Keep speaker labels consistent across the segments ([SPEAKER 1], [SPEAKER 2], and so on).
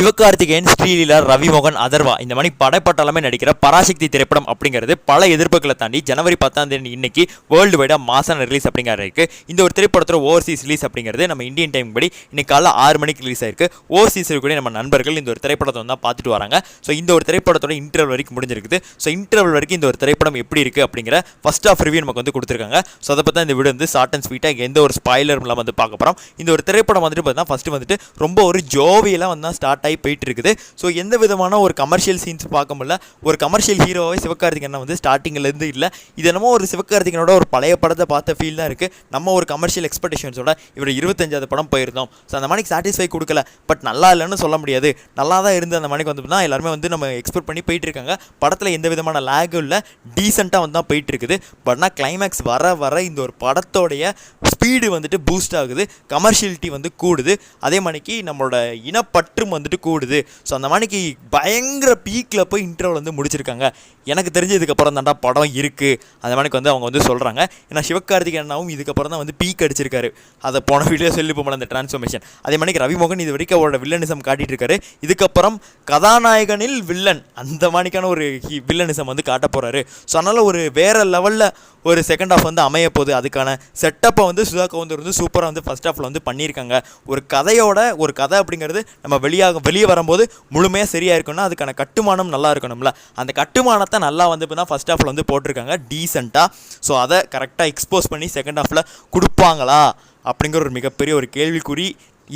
[SPEAKER 1] சிவகார்த்திகேயன், ஸ்ரீலீலா, ரவிமோகன், அதர்வா இந்த மாதிரி படைப்பட்டாலுமே நடிக்கிற பராசக்தி திரைப்படம் அப்படிங்கிறது பல எதிர்ப்புகளை தாண்டி ஜனவரி 10 இன்னைக்கு வேர்ல்டு வைடாக மாசான ரிலீஸ் அப்படிங்கிறது. இந்த ஒரு திரைப்படத்தோட ஓவர்சீஸ் ரிலீஸ் அப்படிங்கிறது நம்ம இந்தியன் டைம் படி இன்னைக்கு காலைல 6 மணிக்கு ரிலீஸ் ஆயிருக்கு. ஓவர்சீஸ் கூட நம்ம நண்பர்கள் இந்த ஒரு திரைப்படத்தை வந்து பார்த்துட்டு வராங்க. ஸோ இந்த ஒரு திரைப்படத்தோட இன்டர்வல் வரைக்கும் முடிஞ்சிருக்குது. ஸோ இன்டர்வல் வரைக்கும் இந்த ஒரு திரைப்படம் எப்படி இருக்குது அப்படிங்கிற ஃபர்ஸ்ட் ஆஃப் ரிவ்யூ நமக்கு வந்து கொடுத்துருக்காங்க. ஸோ அதை பற்றி இந்த வீடியோ வந்து ஷார்ட் அண்ட் ஸ்வீட்டாக எந்த ஒரு ஸ்பாயிலரும் இல்லாமல் வந்து பார்க்க போகிறோம். இந்த ஒரு திரைப்படம் வந்துட்டு பார்த்தீங்கன்னா ஃபஸ்ட்டு வந்துட்டு ரொம்ப ஒரு ஜோவியெல்லாம் வந்து ஸ்டார்ட் ஆகி போயிட்டு இருக்குது. ஸோ எந்த விதமான ஒரு கமர்ஷியல் சீன்ஸ் பார்க்க முடியல. ஒரு கமர்ஷியல் ஹீரோவே சிவகார்த்திகேயன் வந்து ஸ்டார்டிங்லேருந்து இல்லை. இது என்னமோ ஒரு சிவகார்த்திகேயனோட ஒரு பழைய படத்தை பார்த்த ஃபீல் தான் இருக்குது. நம்ம ஒரு கமர்ஷியல் எக்ஸ்பெக்டேஷன்ஸோட இவர் 25வது படம் போயிருந்தோம். ஸோ அந்த மணிக்கு சாட்டிஸ்ஃபை கொடுக்கல. பட் நல்லா இல்லைன்னு சொல்ல முடியாது. நல்லா தான் இருந்து அந்த மணிக்கு வந்து எல்லாருமே வந்து நம்ம எக்ஸ்பெக்ட் பண்ணி போயிட்டு இருக்காங்க. படத்தில் எந்த விதமான லேகும் இல்லை, டீசெண்டாக வந்து தான் போயிட்டு இருக்குது. பட்னா கிளைமேக்ஸ் வர வர இந்த ஒரு படத்தோடைய ஸ்பீடு வந்துட்டு பூஸ்ட் ஆகுது, கமர்ஷியலிட்டி வந்து கூடுது, அதே மணிக்கு நம்மளோட இனப்பற்றும் வந்துட்டு கூடுது. ஸோ அந்த மணிக்கு பயங்கர பீக்கில் போய் இன்டர்வல் வந்து முடிச்சிருக்காங்க. எனக்கு தெரிஞ்சதுக்கப்புறம் தான்டா படம் இருக்குது அந்த மணிக்கு வந்து அவங்க வந்து சொல்கிறாங்க. ஏன்னா சிவகார்த்திகேயனாவும் இதுக்கப்புறம் தான் வந்து பீக் அடிச்சிருக்காரு. அதை போன வீடியோ சொல்லி போகல அந்த டிரான்ஸ்ஃபர்மேஷன். அதே மணிக்கு ரவிமோகன் இது வரைக்கும் அவரோட வில்லனிசம் காட்டிகிட்டு இருக்காரு. இதுக்கப்புறம் கதாநாயகனில் வில்லன் அந்த மாதிரிக்கான ஒரு வில்லனிசம் வந்து காட்ட போகிறாரு. ஸோ அதனால் ஒரு வேறு லெவலில் ஒரு செகண்ட் ஹாஃப் வந்து அமைய போகுது. அதுக்கான செட்டப்பை வந்து சுதா கவுந்தர் வந்து சூப்பராக வந்து ஃபஸ்ட் ஹாஃபில் வந்து பண்ணியிருக்காங்க. ஒரு கதை அப்படிங்கிறது நம்ம வெளியே வரும்போது முழுமையாக சரியாக இருக்கணும்னா அதுக்கான கட்டுமானம் நல்லா இருக்கணும்ல. அந்த கட்டுமானத்தை நல்லா வந்து இப்போ தான் ஃபஸ்ட் ஹாஃபில் வந்து போட்டிருக்காங்க டீசெண்டாக. ஸோ அதை கரெக்டாக எக்ஸ்போஸ் பண்ணி செகண்ட் ஹாஃபில் கொடுப்பாங்களா அப்படிங்கிற ஒரு மிகப்பெரிய ஒரு கேள்விக்குறி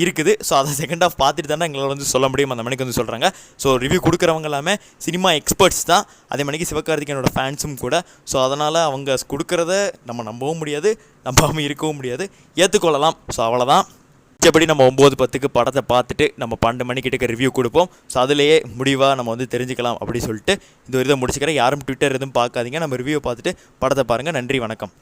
[SPEAKER 1] இருக்குது. ஸோ அதை செகண்ட் ஹாஃப் பார்த்துட்டு தானே எங்களால் வந்து சொல்ல முடியும் அந்த மணிக்கு வந்து சொல்கிறாங்க. ஸோ ரிவ்யூ கொடுக்குறவங்க எல்லாமே சினிமா எக்ஸ்பர்ட்ஸ் தான், அதே மணிக்கு சிவகார்த்திகேயனோட ஃபேன்ஸும் கூட. ஸோ அதனால் அவங்க கொடுக்குறத நம்ம நம்பவும் முடியாது, நம்பாமல் இருக்கவும் முடியாது, ஏற்றுக்கொள்ளலாம். ஸோ அவ்வளோதான். மிச்சபடி நம்ம 9:10க்கு படத்தை பார்த்துட்டு நம்ம 12 மணிக்கிட்ட ரிவ்யூ கொடுப்போம். ஸோ அதிலேயே முடிவாக நம்ம வந்து தெரிஞ்சுக்கலாம் அப்படி சொல்லிட்டு இந்த ஒரு இதை முடிச்சுக்கிறேன். யாரும் ட்விட்டர் எதுவும் பார்க்காதீங்க, நம்ம ரிவ்யூ பார்த்துட்டு படத்தை பாருங்கள். நன்றி, வணக்கம்.